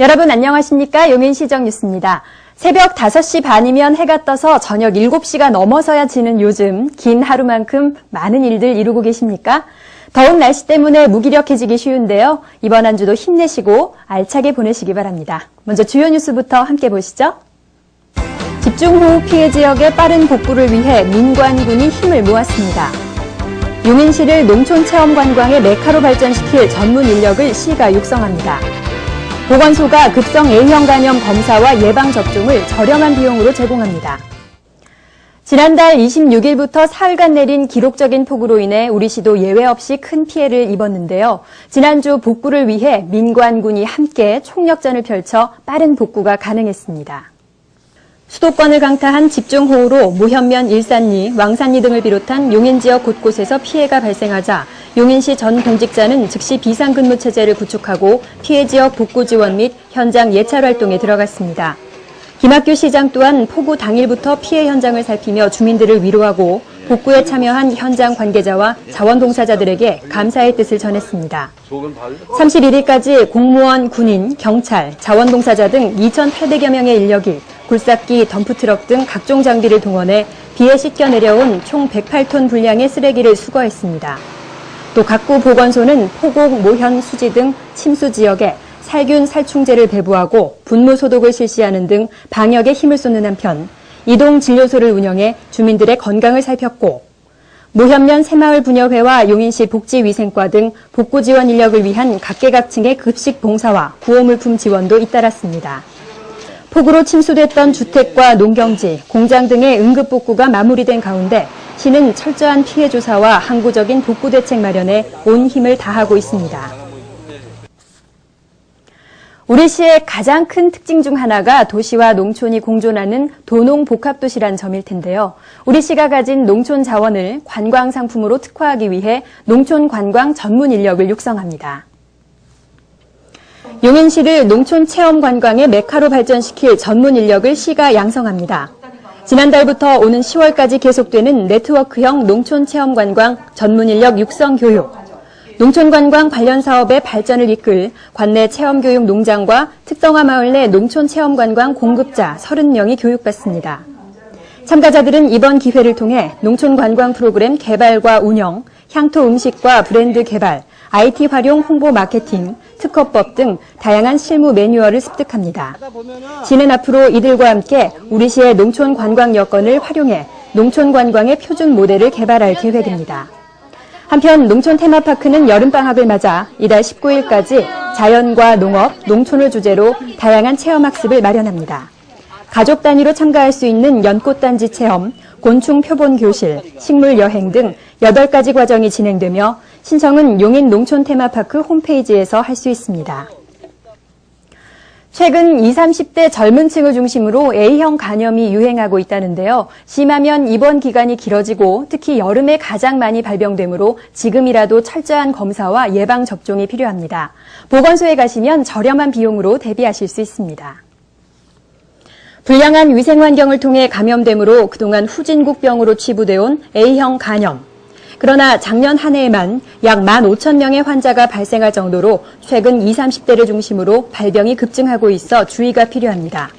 여러분 안녕하십니까? 용인시정 뉴스입니다. 새벽 5시 반이면 해가 떠서 저녁 7시가 넘어서야 지는 요즘 긴 하루만큼 많은 일들 이루고 계십니까? 더운 날씨 때문에 무기력해지기 쉬운데요. 이번 한 주도 힘내시고 알차게 보내시기 바랍니다. 먼저 주요 뉴스부터 함께 보시죠. 집중호우 피해 지역의 빠른 복구를 위해 민관군이 힘을 모았습니다. 용인시를 농촌체험관광의 메카로 발전시킬 전문 인력을 시가 육성합니다. 보건소가 급성 A형 간염 검사와 예방접종을 저렴한 비용으로 제공합니다. 지난달 26일부터 사흘간 내린 기록적인 폭우로 인해 우리 시도 예외 없이 큰 피해를 입었는데요. 지난주 복구를 위해 민관군이 함께 총력전을 펼쳐 빠른 복구가 가능했습니다. 수도권을 강타한 집중호우로 모현면, 일산리, 왕산리 등을 비롯한 용인 지역 곳곳에서 피해가 발생하자 용인시 전 공직자는 즉시 비상근무체제를 구축하고 피해 지역 복구 지원 및 현장 예찰 활동에 들어갔습니다. 김학규 시장 또한 폭우 당일부터 피해 현장을 살피며 주민들을 위로하고 복구에 참여한 현장 관계자와 자원봉사자들에게 감사의 뜻을 전했습니다. 31일까지 공무원, 군인, 경찰, 자원봉사자 등 2,800여 명의 인력이 굴삭기, 덤프트럭 등 각종 장비를 동원해 비에 씻겨 내려온 총 108톤 분량의 쓰레기를 수거했습니다. 또 각구 보건소는 포곡, 모현, 수지 등 침수 지역에 살균, 살충제를 배부하고 분무 소독을 실시하는 등 방역에 힘을 쏟는 한편 이동 진료소를 운영해 주민들의 건강을 살폈고 모현면 새마을분여회와 용인시 복지위생과 등 복구 지원 인력을 위한 각계각층의 급식 봉사와 구호물품 지원도 잇따랐습니다. 폭우로 침수됐던 주택과 농경지, 공장 등의 응급복구가 마무리된 가운데 시는 철저한 피해 조사와 항구적인 복구 대책 마련에 온 힘을 다하고 있습니다. 우리 시의 가장 큰 특징 중 하나가 도시와 농촌이 공존하는 도농복합도시란 점일 텐데요. 우리 시가 가진 농촌 자원을 관광 상품으로 특화하기 위해 농촌 관광 전문 인력을 육성합니다. 용인시를 농촌 체험 관광의 메카로 발전시킬 전문 인력을 시가 양성합니다. 지난달부터 오는 10월까지 계속되는 네트워크형 농촌 체험 관광 전문 인력 육성 교육, 농촌 관광 관련 사업의 발전을 이끌 관내 체험교육 농장과 특성화 마을 내 농촌 체험 관광 공급자 30명이 교육받습니다. 참가자들은 이번 기회를 통해 농촌 관광 프로그램 개발과 운영, 향토 음식과 브랜드 개발, IT 활용 홍보 마케팅, 특허법 등 다양한 실무 매뉴얼을 습득합니다. 시는 앞으로 이들과 함께 우리 시의 농촌 관광 여건을 활용해 농촌 관광의 표준 모델을 개발할 계획입니다. 한편 농촌 테마파크는 여름방학을 맞아 이달 19일까지 자연과 농업, 농촌을 주제로 다양한 체험학습을 마련합니다. 가족 단위로 참가할 수 있는 연꽃단지 체험, 곤충 표본 교실, 식물 여행 등 8가지 과정이 진행되며 신청은 용인 농촌 테마파크 홈페이지에서 할 수 있습니다. 최근 20, 30대 젊은 층을 중심으로 A형 간염이 유행하고 있다는데요. 심하면 입원 기간이 길어지고 특히 여름에 가장 많이 발병되므로 지금이라도 철저한 검사와 예방접종이 필요합니다. 보건소에 가시면 저렴한 비용으로 대비하실 수 있습니다. 불량한 위생환경을 통해 감염됨으로 그동안 후진국병으로 치부돼 온 A형 간염. 그러나 작년 한 해에만 약 15,000명의 환자가 발생할 정도로 최근 20, 30대를 중심으로 발병이 급증하고 있어 주의가 필요합니다.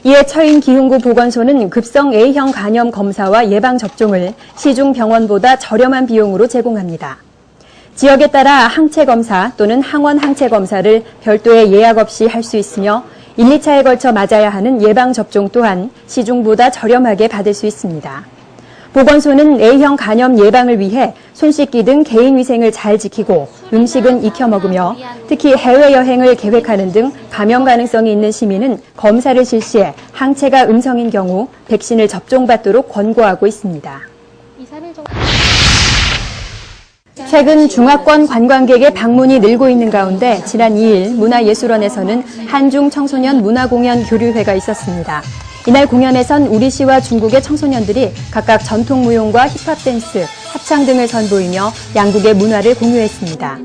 이에 처인기흥구 보건소는 급성 A형 간염 검사와 예방접종을 시중 병원보다 저렴한 비용으로 제공합니다. 지역에 따라 항체검사 또는 항원 항체검사를 별도의 예약 없이 할 수 있으며 1, 2차에 걸쳐 맞아야 하는 예방접종 또한 시중보다 저렴하게 받을 수 있습니다. 보건소는 A형 간염 예방을 위해 손 씻기 등 개인위생을 잘 지키고 음식은 익혀 먹으며 특히 해외여행을 계획하는 등 감염 가능성이 있는 시민은 검사를 실시해 항체가 음성인 경우 백신을 접종받도록 권고하고 있습니다. 최근 중화권 관광객의 방문이 늘고 있는 가운데 지난 2일 문화예술원에서는 한중 청소년 문화공연 교류회가 있었습니다. 이날 공연에선 우리 시와 중국의 청소년들이 각각 전통 무용과 힙합 댄스, 합창 등을 선보이며 양국의 문화를 공유했습니다.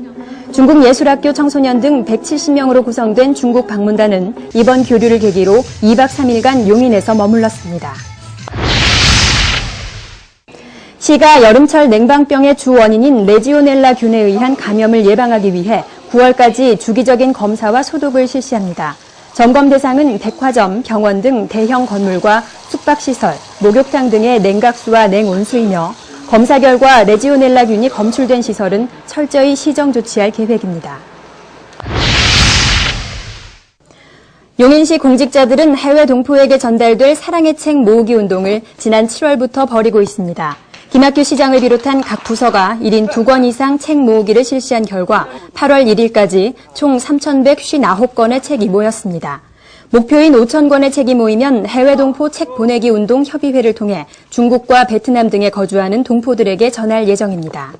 중국 예술학교 청소년 등 170명으로 구성된 중국 방문단은 이번 교류를 계기로 2박 3일간 용인에서 머물렀습니다. 시가 여름철 냉방병의 주 원인인 레지오넬라 균에 의한 감염을 예방하기 위해 9월까지 주기적인 검사와 소독을 실시합니다. 점검 대상은 백화점, 병원 등 대형 건물과 숙박시설, 목욕탕 등의 냉각수와 냉온수이며 검사 결과 레지오넬라균이 검출된 시설은 철저히 시정 조치할 계획입니다. 용인시 공직자들은 해외 동포에게 전달될 사랑의 책 모으기 운동을 지난 7월부터 벌이고 있습니다. 김학규 시장을 비롯한 각 부서가 1인 2권 이상 책 모으기를 실시한 결과 8월 1일까지 총 3,159건의 책이 모였습니다. 목표인 5,000권의 책이 모이면 해외 동포 책 보내기 운동 협의회를 통해 중국과 베트남 등에 거주하는 동포들에게 전할 예정입니다.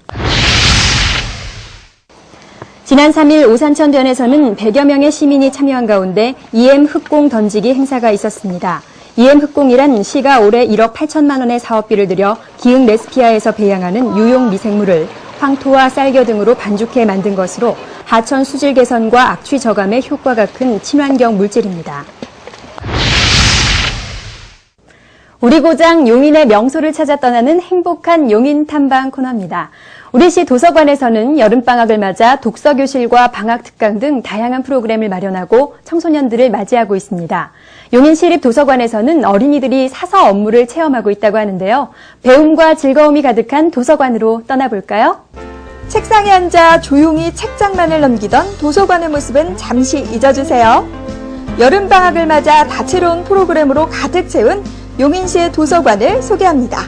지난 3일 오산천변에서는 100여 명의 시민이 참여한 가운데 EM 흑공 던지기 행사가 있었습니다. EM 흑공이란 시가 올해 1억 8천만 원의 사업비를 들여 기흥 레스피아에서 배양하는 유용 미생물을 황토와 쌀겨 등으로 반죽해 만든 것으로 하천 수질 개선과 악취 저감에 효과가 큰 친환경 물질입니다. 우리 고장 용인의 명소를 찾아 떠나는 행복한 용인 탐방 코너입니다. 우리시 도서관에서는 여름방학을 맞아 독서교실과 방학특강 등 다양한 프로그램을 마련하고 청소년들을 맞이하고 있습니다. 용인시립도서관에서는 어린이들이 사서 업무를 체험하고 있다고 하는데요. 배움과 즐거움이 가득한 도서관으로 떠나볼까요? 책상에 앉아 조용히 책장만을 넘기던 도서관의 모습은 잠시 잊어주세요. 여름방학을 맞아 다채로운 프로그램으로 가득 채운 용인시의 도서관을 소개합니다.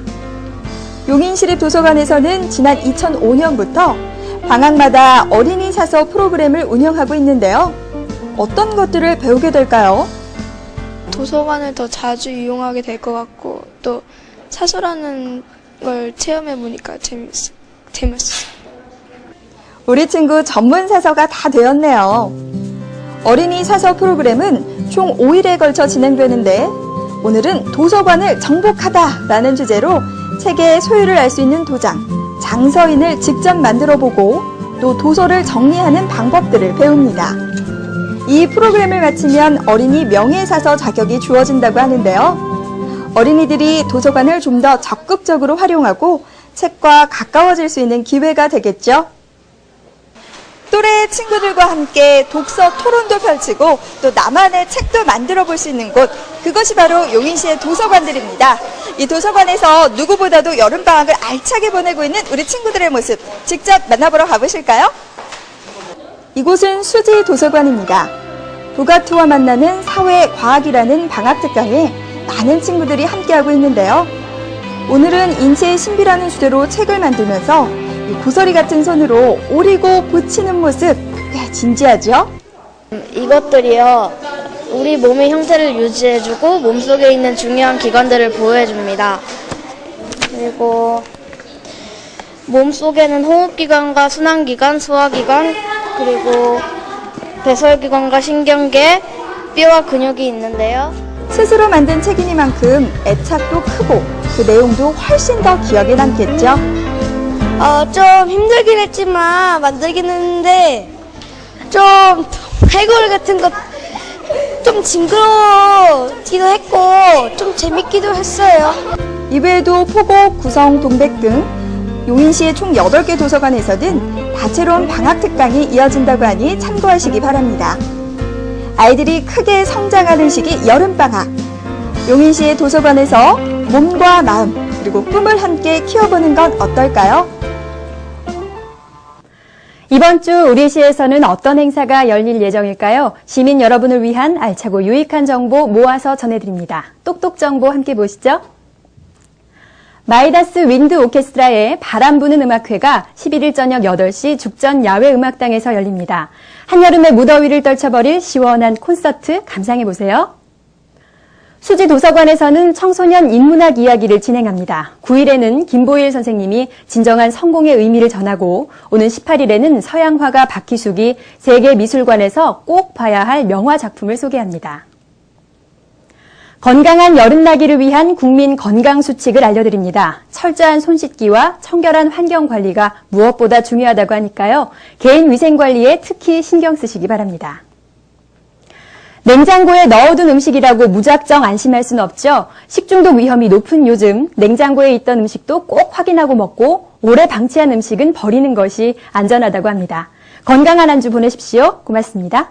용인시립도서관에서는 지난 2005년부터 방학마다 어린이 사서 프로그램을 운영하고 있는데요. 어떤 것들을 배우게 될까요? 도서관을 더 자주 이용하게 될 것 같고 또 사서라는 걸 체험해보니까 재밌었어요. 우리 친구 전문 사서가 다 되었네요. 어린이 사서 프로그램은 총 5일에 걸쳐 진행되는데 오늘은 도서관을 정복하다라는 주제로 책의 소유를 알 수 있는 도장, 장서인을 직접 만들어보고 또 도서를 정리하는 방법들을 배웁니다. 이 프로그램을 마치면 어린이 명예사서 자격이 주어진다고 하는데요. 어린이들이 도서관을 좀 더 적극적으로 활용하고 책과 가까워질 수 있는 기회가 되겠죠. 또래 친구들과 함께 독서 토론도 펼치고 또 나만의 책도 만들어 볼 수 있는 곳, 그것이 바로 용인시의 도서관들입니다. 이 도서관에서 누구보다도 여름방학을 알차게 보내고 있는 우리 친구들의 모습 직접 만나보러 가보실까요? 이곳은 수지 도서관입니다. 부가투와 만나는 사회과학이라는 방학특강에 많은 친구들이 함께하고 있는데요. 오늘은 인체의 신비라는 주제로 책을 만들면서 고서리 같은 손으로 오리고 붙이는 모습 꽤 진지하죠? 이것들이요, 우리 몸의 형태를 유지해주고 몸속에 있는 중요한 기관들을 보호해줍니다. 그리고 몸속에는 호흡기관과 순환기관, 소화기관, 그리고 배설기관과 신경계, 뼈와 근육이 있는데요. 스스로 만든 책이니만큼 애착도 크고 그 내용도 훨씬 더 기억에 남겠죠? 좀 힘들긴 했지만 만들긴 했는데 좀 해골 같은 거 좀 징그러지도 했고 좀 재밌기도 했어요. 이외에도 포곡, 구성, 동백 등 용인시의 총 8개 도서관에서는 다채로운 방학특강이 이어진다고 하니 참고하시기 바랍니다. 아이들이 크게 성장하는 시기 여름방학. 용인시의 도서관에서 몸과 마음 그리고 꿈을 함께 키워보는 건 어떨까요? 이번 주 우리시에서는 어떤 행사가 열릴 예정일까요? 시민 여러분을 위한 알차고 유익한 정보 모아서 전해드립니다. 똑똑 정보 함께 보시죠. 마이다스 윈드 오케스트라의 바람 부는 음악회가 11일 저녁 8시 죽전 야외음악당에서 열립니다. 한여름의 무더위를 떨쳐버릴 시원한 콘서트 감상해보세요. 수지 도서관에서는 청소년 인문학 이야기를 진행합니다. 9일에는 김보일 선생님이 진정한 성공의 의미를 전하고 오는 18일에는 서양화가 박희숙이 세계미술관에서 꼭 봐야 할 명화 작품을 소개합니다. 건강한 여름나기를 위한 국민 건강수칙을 알려드립니다. 철저한 손씻기와 청결한 환경관리가 무엇보다 중요하다고 하니까요. 개인위생관리에 특히 신경 쓰시기 바랍니다. 냉장고에 넣어둔 음식이라고 무작정 안심할 수는 없죠. 식중독 위험이 높은 요즘 냉장고에 있던 음식도 꼭 확인하고 먹고 오래 방치한 음식은 버리는 것이 안전하다고 합니다. 건강한 한 주 보내십시오. 고맙습니다.